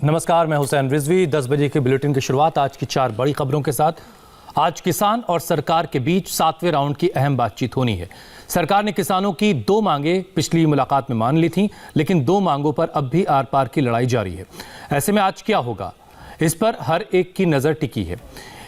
नमस्कार, मैं हुसैन रिजवी। 10 बजे के बुलेटिन की शुरुआत आज की 4 बड़ी खबरों के साथ। आज किसान और सरकार के बीच 7वें राउंड की अहम बातचीत होनी है। सरकार ने किसानों की 2 मांगें पिछली मुलाकात में मान ली थीं, लेकिन 2 मांगों पर अब भी आर पार की लड़ाई जारी है। ऐसे में आज क्या होगा, इस पर हर एक की नज़र टिकी है।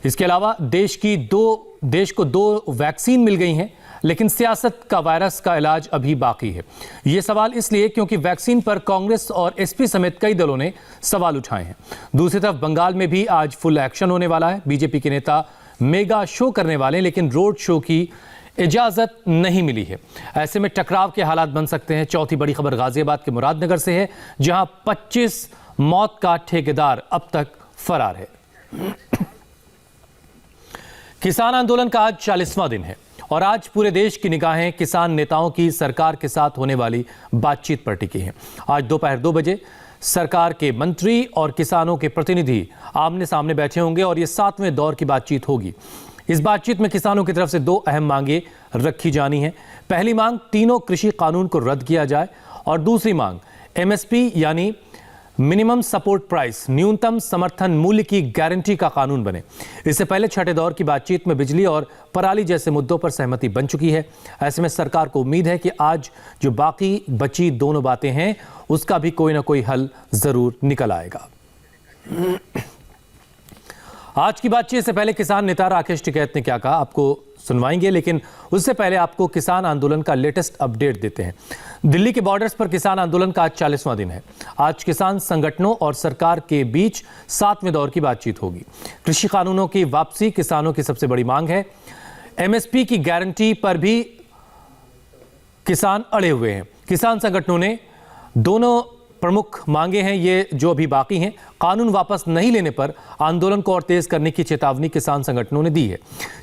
इसके अलावा देश को 2 वैक्सीन मिल गई हैं, लेकिन सियासत का वायरस का इलाज अभी बाकी है। ये सवाल इसलिए क्योंकि वैक्सीन पर कांग्रेस और एसपी समेत कई दलों ने सवाल उठाए हैं। दूसरी तरफ बंगाल में भी आज फुल एक्शन होने वाला है। बीजेपी के नेता मेगा शो करने वाले, लेकिन रोड शो की इजाजत नहीं मिली है। ऐसे में टकराव के हालात बन सकते हैं। चौथी बड़ी खबर गाजियाबाद के मुरादनगर से है, जहां 25 मौत का ठेकेदार अब तक फरार है। किसान आंदोलन का आज 40वां दिन है और आज पूरे देश की निगाहें किसान नेताओं की सरकार के साथ होने वाली बातचीत पर टिकी हैं। आज दोपहर 2 बजे सरकार के मंत्री और किसानों के प्रतिनिधि आमने सामने बैठे होंगे और ये 7वें दौर की बातचीत होगी। इस बातचीत में किसानों की तरफ से 2 अहम मांगे रखी जानी है। पहली मांग तीनों कृषि कानून को रद्द किया जाए और दूसरी मांग एमएसपी यानी मिनिमम सपोर्ट प्राइस, न्यूनतम समर्थन मूल्य की गारंटी का कानून बने। इससे पहले 6ठे दौर की बातचीत में बिजली और पराली जैसे मुद्दों पर सहमति बन चुकी है। ऐसे में सरकार को उम्मीद है कि आज जो बाकी बची दोनों बातें हैं, उसका भी कोई ना कोई हल जरूर निकल आएगा। आज की बातचीत से पहले किसान नेता राकेश टिकैत ने क्या कहा, आपको सुनवाएंगे, लेकिन उससे पहले आपको किसान आंदोलन का लेटेस्ट अपडेट देते हैं। दिल्ली के बॉर्डर्स पर किसान आंदोलन का आज 40वां दिन है। आज किसान संगठनों और सरकार के बीच 7वें दौर की बातचीत होगी। कृषि कानूनों की वापसी किसानों की सबसे बड़ी मांग है। एमएसपी की गारंटी पर भी किसान अड़े हुए हैं। किसान संगठनों ने दोनों प्रमुख मांगे हैं ये जो अभी बाकी हैं। कानून वापस नहीं लेने पर आंदोलन को और तेज करने की चेतावनी किसान संगठनों ने दी है।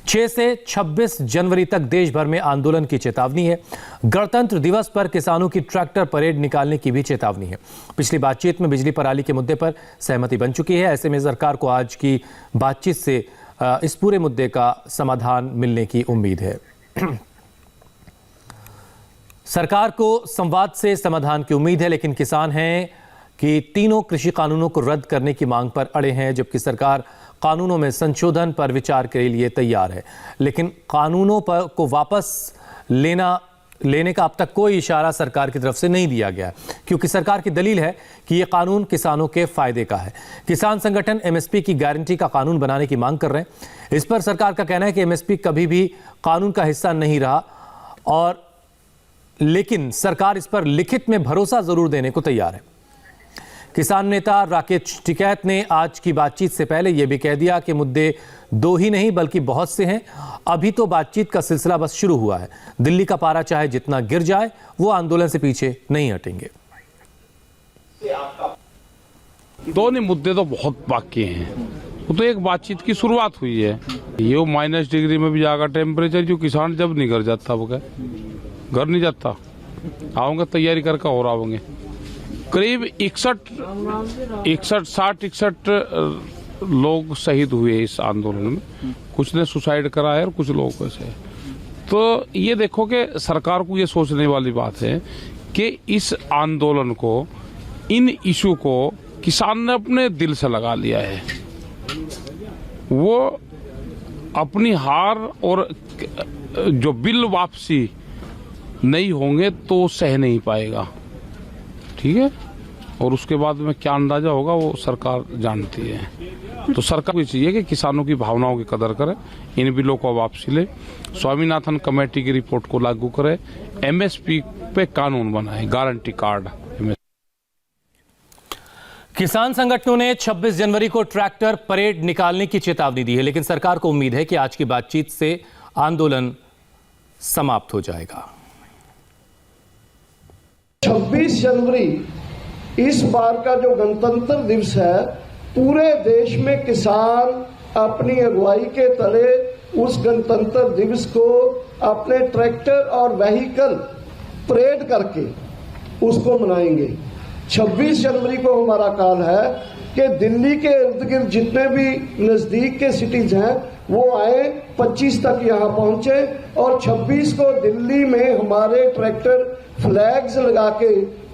6 से 26 जनवरी तक देश भर में आंदोलन की चेतावनी है। गणतंत्र दिवस पर किसानों की ट्रैक्टर परेड निकालने की भी चेतावनी है। पिछली बातचीत में बिजली पराली के मुद्दे पर सहमति बन चुकी है। ऐसे में सरकार को आज की बातचीत से इस पूरे मुद्दे का समाधान मिलने की उम्मीद है। सरकार को संवाद से समाधान की उम्मीद है, लेकिन किसान हैं कि तीनों कृषि कानूनों को रद्द करने की मांग पर अड़े हैं, जबकि सरकार कानूनों में संशोधन पर विचार के लिए तैयार है। लेकिन कानूनों पर को वापस लेने का अब तक कोई इशारा सरकार की तरफ से नहीं दिया गया, क्योंकि सरकार की दलील है कि यह कानून किसानों के फायदे का है। किसान संगठन एमएसपी की गारंटी का कानून बनाने की मांग कर रहे हैं। इस पर सरकार का कहना है कि एमएसपी कभी भी कानून का हिस्सा नहीं रहा, और लेकिन सरकार इस पर लिखित में भरोसा जरूर देने को तैयार है। किसान नेता राकेश टिकैत ने आज की बातचीत से पहले यह भी कह दिया कि मुद्दे 2 ही नहीं बल्कि बहुत से हैं। अभी तो बातचीत का सिलसिला बस शुरू हुआ है। दिल्ली का पारा चाहे जितना गिर जाए, वो आंदोलन से पीछे नहीं हटेंगे। दोनों मुद्दे तो बहुत बाकी हैं। वो तो एक बातचीत की शुरुआत हुई है। ये माइनस डिग्री में भी जाएगा टेम्परेचर, जो किसान जब नहीं घर जाता वो क्या घर नहीं जाता, आओगे तैयारी करके और आओगे। करीब 61 लोग शहीद हुए इस आंदोलन में। कुछ ने सुसाइड करा है और कुछ लोग ऐसे। तो ये देखो कि सरकार को ये सोचने वाली बात है कि इस आंदोलन को, इन इशू को किसान ने अपने दिल से लगा लिया है। वो अपनी हार और जो बिल वापसी नहीं होंगे तो सह नहीं पाएगा, ठीक है। और उसके बाद में क्या अंदाजा होगा वो सरकार जानती है। तो सरकार को चाहिए कि किसानों की भावनाओं की कदर करे, इन बिलों को वापसी ले, स्वामीनाथन कमेटी की रिपोर्ट को लागू करे, एमएसपी पे कानून बनाए, गारंटी कार्ड। किसान संगठनों ने 26 जनवरी को ट्रैक्टर परेड निकालने की चेतावनी दी है, लेकिन सरकार को उम्मीद है कि आज की बातचीत से आंदोलन समाप्त हो जाएगा। 26 जनवरी इस बार का जो गणतंत्र दिवस है, पूरे देश में किसान अपनी अगुवाई के तले उस गणतंत्र दिवस को अपने ट्रैक्टर और व्हीकल परेड करके उसको मनाएंगे। 26 जनवरी को हमारा काल है कि दिल्ली के इर्द गिर्द जितने भी नजदीक के सिटीज हैं वो आए, 25 तक यहाँ पहुंचे और 26 को दिल्ली में हमारे ट्रैक्टर फ्लैग्स लगा के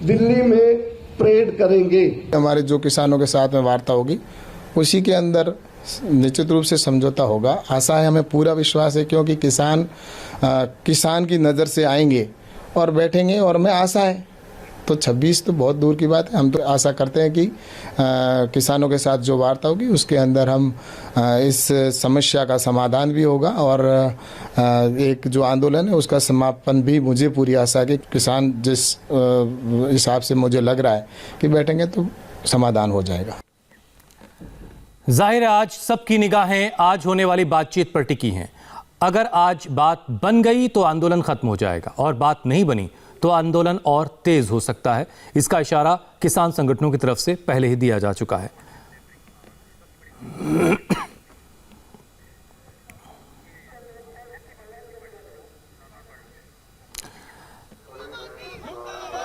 दिल्ली में स्प्रेड करेंगे। हमारे जो किसानों के साथ में वार्ता होगी उसी के अंदर निश्चित रूप से समझौता होगा। आशा है, हमें पूरा विश्वास है, क्योंकि किसान की नज़र से आएंगे और बैठेंगे और हमें आशा है तो 26 तो बहुत दूर की बात है। हम तो आशा करते हैं कि किसानों के साथ जो वार्ता होगी उसके अंदर हम इस समस्या का समाधान भी होगा और एक जो आंदोलन है उसका समापन भी। मुझे पूरी आशा है कि किसान जिस हिसाब से मुझे लग रहा है कि बैठेंगे तो समाधान हो जाएगा। जाहिर है आज सबकी निगाहें आज होने वाली बातचीत पर टिकी हैं। अगर आज बात बन गई तो आंदोलन खत्म हो जाएगा और बात नहीं बनी तो आंदोलन और तेज हो सकता है। इसका इशारा किसान संगठनों की तरफ से पहले ही दिया जा चुका है।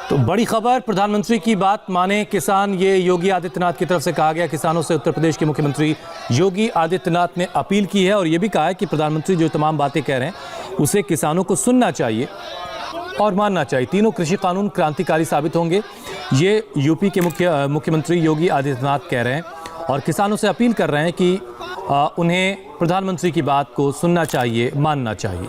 तो बड़ी खबर, प्रधानमंत्री की बात माने किसान, ये योगी आदित्यनाथ की तरफ से कहा गया। किसानों से उत्तर प्रदेश के मुख्यमंत्री योगी आदित्यनाथ ने अपील की है और ये भी कहा है कि प्रधानमंत्री जो तमाम बातें कह रहे हैं उसे किसानों को सुनना चाहिए और मानना चाहिए। तीनों कृषि कानून क्रांतिकारी साबित होंगे, ये यूपी के मुख्यमंत्री योगी आदित्यनाथ कह रहे हैं और किसानों से अपील कर रहे हैं कि उन्हें प्रधानमंत्री की बात को सुनना चाहिए, मानना चाहिए।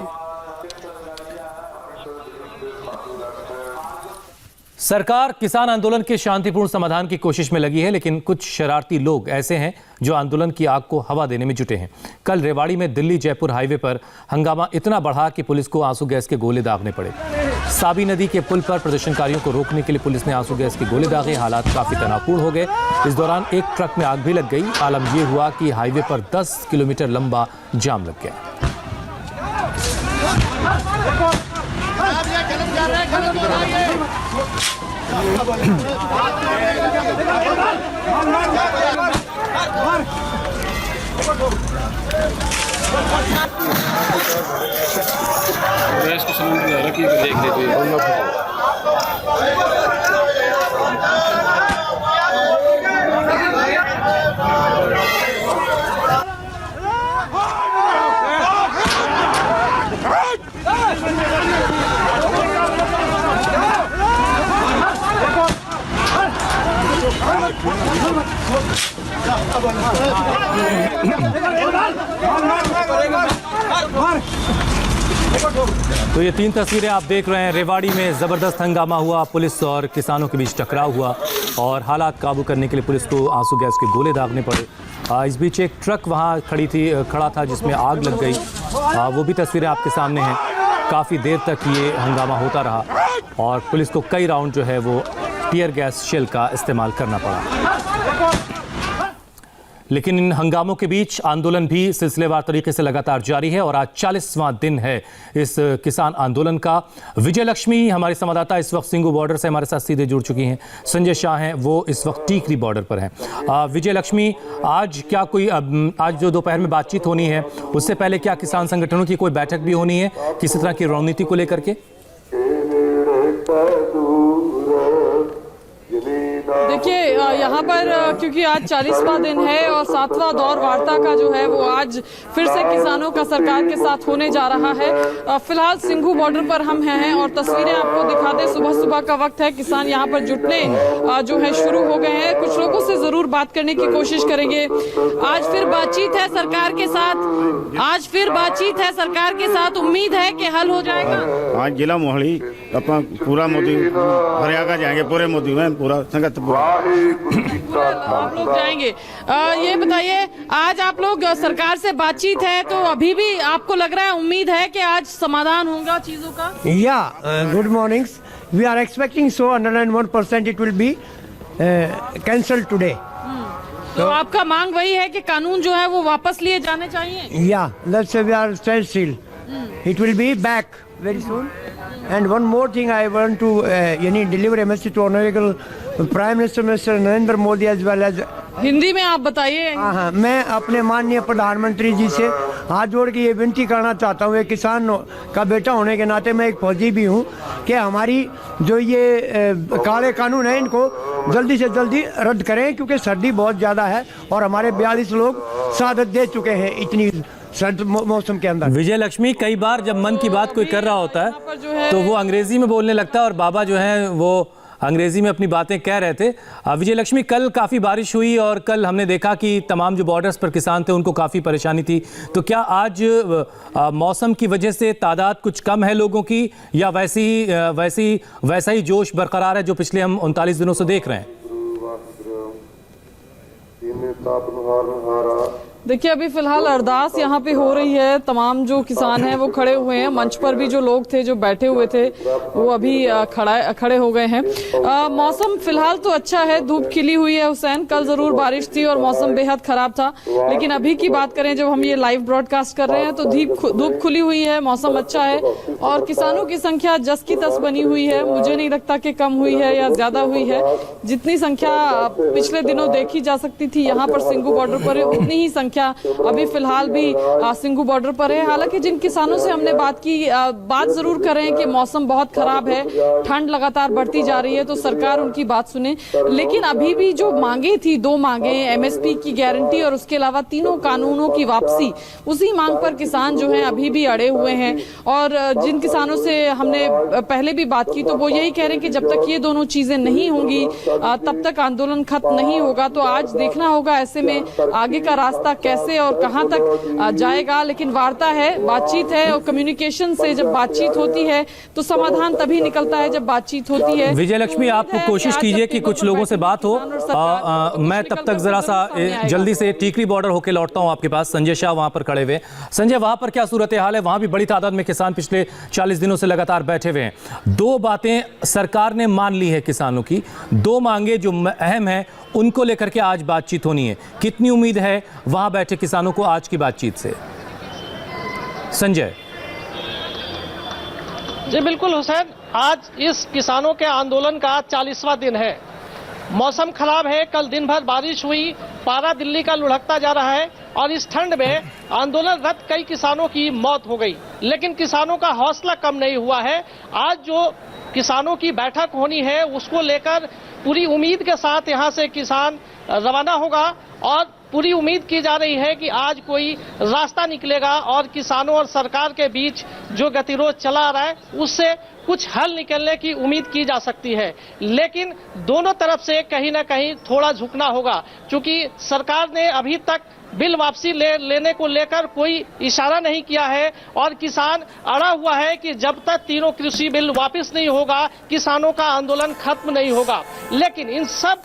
सरकार किसान आंदोलन के शांतिपूर्ण समाधान की कोशिश में लगी है, लेकिन कुछ शरारती लोग ऐसे हैं जो आंदोलन की आग को हवा देने में जुटे हैं। कल रेवाड़ी में दिल्ली जयपुर हाईवे पर हंगामा इतना बढ़ा कि पुलिस को आंसू गैस के गोले दागने पड़े। साबी नदी के पुल पर प्रदर्शनकारियों को रोकने के लिए पुलिस ने आंसू गैस के गोले दागे। हालात काफी तनावपूर्ण हो गए। इस दौरान एक ट्रक में आग भी लग गई। आलम यह हुआ कि हाईवे पर 10 किलोमीटर लंबा जाम लग गया। देख लेते तो ये 3 तस्वीरें आप देख रहे हैं। रेवाड़ी में जबरदस्त हंगामा हुआ, पुलिस और किसानों के बीच टकराव हुआ और हालात काबू करने के लिए पुलिस को आंसू गैस के गोले दागने पड़े। इस बीच एक ट्रक वहां खड़ा था जिसमें आग लग गई। वो भी तस्वीरें आपके सामने हैं। काफ़ी देर तक ये हंगामा होता रहा और पुलिस को कई राउंड जो है वो टीयर गैस शेल का इस्तेमाल करना पड़ा। लेकिन इन हंगामों के बीच आंदोलन भी सिलसिलेवार तरीके से लगातार जारी है और आज 40वां दिन है इस किसान आंदोलन का। विजय लक्ष्मी हमारी संवाददाता इस वक्त सिंगू बॉर्डर से हमारे साथ सीधे जुड़ चुकी हैं। संजय शाह हैं, वो इस वक्त टीकरी बॉर्डर पर हैं। विजय लक्ष्मी, आज क्या कोई आज जो दोपहर में बातचीत होनी है उससे पहले क्या किसान संगठनों की कोई बैठक भी होनी है किसी तरह की रणनीति को लेकर के? देखिए, यहाँ पर क्योंकि आज 40वां दिन है और 7वां दौर वार्ता का जो है वो आज फिर से किसानों का सरकार के साथ होने जा रहा है। फिलहाल सिंघू बॉर्डर पर हम हैं और तस्वीरें आपको दिखा दें। सुबह सुबह का वक्त है, किसान यहाँ पर जुटने जो है शुरू हो गए हैं। कुछ लोगों से जरूर बात करने की कोशिश करेंगे। आज फिर बातचीत है सरकार के साथ, उम्मीद है कि हल हो जाएगा। आज जिला मोहाली अपना पूरा मोदी हरियाणा जाएंगे, पूरे मोदी में पूरा संगत आप लोग जाएंगे। ये बताइए, आज आप लोग सरकार से बातचीत है तो अभी भी आपको लग रहा है, उम्मीद है कि आज समाधान होगा चीजों का? Good morning. We are expecting so 101% it will be cancel today. तो आपका मांग वही है कि कानून जो है वो वापस लिए जाने चाहिए? Let's say we are stand still. It will be back very soon. And one more thing, I want to deliver a message to Honorable Prime Minister Mr. Narendra Modi as well as Hindi में आप बताइए। हाँ, मैं अपने माननीय प्रधानमंत्री जी से हाथ जोड़ के ये विनती करना चाहता हूँ, एक किसान का बेटा होने के नाते मैं एक फौजी भी हूँ, कि हमारी जो ये काले कानून है इनको जल्दी से जल्दी रद्द करें, क्योंकि सर्दी बहुत ज़्यादा है और हमारे 42 लोग शहादत दे चुके हैं इतनी सर्द मौसम के अंदर। विजय लक्ष्मी, कई बार जब मन की बात कोई कर रहा होता है तो वो अंग्रेजी में बोलने लगता है और बाबा जो है वो अंग्रेजी में अपनी बातें कह रहे थे। विजय लक्ष्मी, कल काफ़ी बारिश हुई और कल हमने देखा कि तमाम जो बॉर्डर्स पर किसान थे उनको काफ़ी परेशानी थी, तो क्या आज मौसम की वजह से तादाद कुछ कम है लोगों की, या वैसा ही जोश बरकरार है जो पिछले हम 39 दिनों से देख रहे हैं? देखिए, अभी फिलहाल अरदास यहाँ पे हो रही है। तमाम जो किसान हैं वो खड़े हुए हैं। मंच पर भी जो लोग थे जो बैठे हुए थे वो अभी खड़े हो गए हैं। मौसम फिलहाल तो अच्छा है, धूप खिली हुई है हुसैन। कल जरूर बारिश थी और मौसम बेहद खराब था, लेकिन अभी की बात करें जब हम ये लाइव ब्रॉडकास्ट कर रहे हैं तो धूप खुली हुई है, मौसम अच्छा है और किसानों की संख्या जस की तस बनी हुई है। मुझे नहीं लगता कि कम हुई है या ज्यादा हुई है। जितनी संख्या पिछले दिनों देखी जा सकती थी यहाँ पर सिंघू बॉर्डर पर, उतनी ही संख्या अभी फिलहाल भी सिंघू बॉर्डर पर है। हालांकि जिन किसानों से हमने बात की, बात जरूर कर रहे हैं कि मौसम बहुत खराब है, ठंड लगातार बढ़ती जा रही है, तो सरकार उनकी बात सुने। लेकिन अभी भी जो मांगे थी, 2 मांगे, एमएसपी की गारंटी और उसके अलावा 3 कानूनों की वापसी, उसी मांग पर किसान जो है अभी भी अड़े हुए हैं। और जिन किसानों से हमने पहले भी बात की तो वो यही कह रहे हैं कि जब तक ये दोनों चीजें नहीं होंगी तब तक आंदोलन खत्म नहीं होगा। तो आज देखना होगा ऐसे में आगे का रास्ता कैसे और कहां तक जाएगा। लेकिन वार्ता है, बातचीत है और कम्युनिकेशन से जब बातचीत होती है तो समाधान तभी निकलता है जब बातचीत होती है। विजय लक्ष्मी, आप कोशिश कीजिए कि कुछ लोगों से बात हो। मैं तब तक जरा सा जल्दी से टीकरी बॉर्डर होकर लौटता हूं आपके पास। संजय शाह वहां पर खड़े हुए। संजय, वहां पर क्या सूरत हाल है? वहां भी बड़ी तादाद में किसान पिछले 40 दिनों से लगातार बैठे हुए हैं। 2 बातें सरकार ने मान ली है किसानों की, 2 मांगे जो अहम है उनको लेकर के आज बातचीत होनी है। कितनी उम्मीद है वहां बैठे किसानों को आज की बातचीत से? संजय जी बिल्कुल हुसैन, आज इस किसानों के आंदोलन का 40वां दिन है। मौसम खराब है, कल दिन भर बारिश हुई, पारा दिल्ली का लुढ़कता जा रहा है और इस ठंड में आंदोलनरत कई किसानों की मौत हो गई, लेकिन किसानों का हौसला कम नहीं हुआ है। आज जो किसानों की बैठक होनी है उसको लेकर पूरी उम्मीद के साथ यहां से किसान रवाना होगा और पूरी उम्मीद की जा रही है कि आज कोई रास्ता निकलेगा और किसानों और सरकार के बीच जो गतिरोध चला आ रहा है उससे कुछ हल निकलने की उम्मीद की जा सकती है। लेकिन दोनों तरफ से कहीं ना कहीं थोड़ा झुकना होगा, क्योंकि सरकार ने अभी तक बिल वापसी लेने को लेकर कोई इशारा नहीं किया है और किसान अड़ा हुआ है कि जब तक 3 कृषि बिल वापस नहीं होगा किसानों का आंदोलन खत्म नहीं होगा। लेकिन इन सब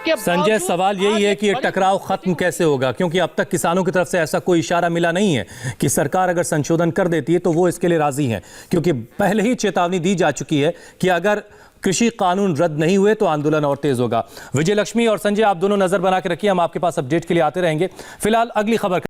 के संजय, सवाल यही है कि ये टकराव खत्म कैसे होगा, क्योंकि अब तक किसानों की तरफ से ऐसा कोई इशारा मिला नहीं है कि सरकार अगर संशोधन कर देती है तो वो इसके लिए राजी हैं, क्योंकि पहले ही चेतावनी दी जा चुकी है कि अगर कृषि कानून रद्द नहीं हुए तो आंदोलन और तेज होगा। विजय लक्ष्मी और संजय, आप दोनों नजर बना के रखिए, हम आपके पास अपडेट के लिए आते रहेंगे। फिलहाल अगली खबर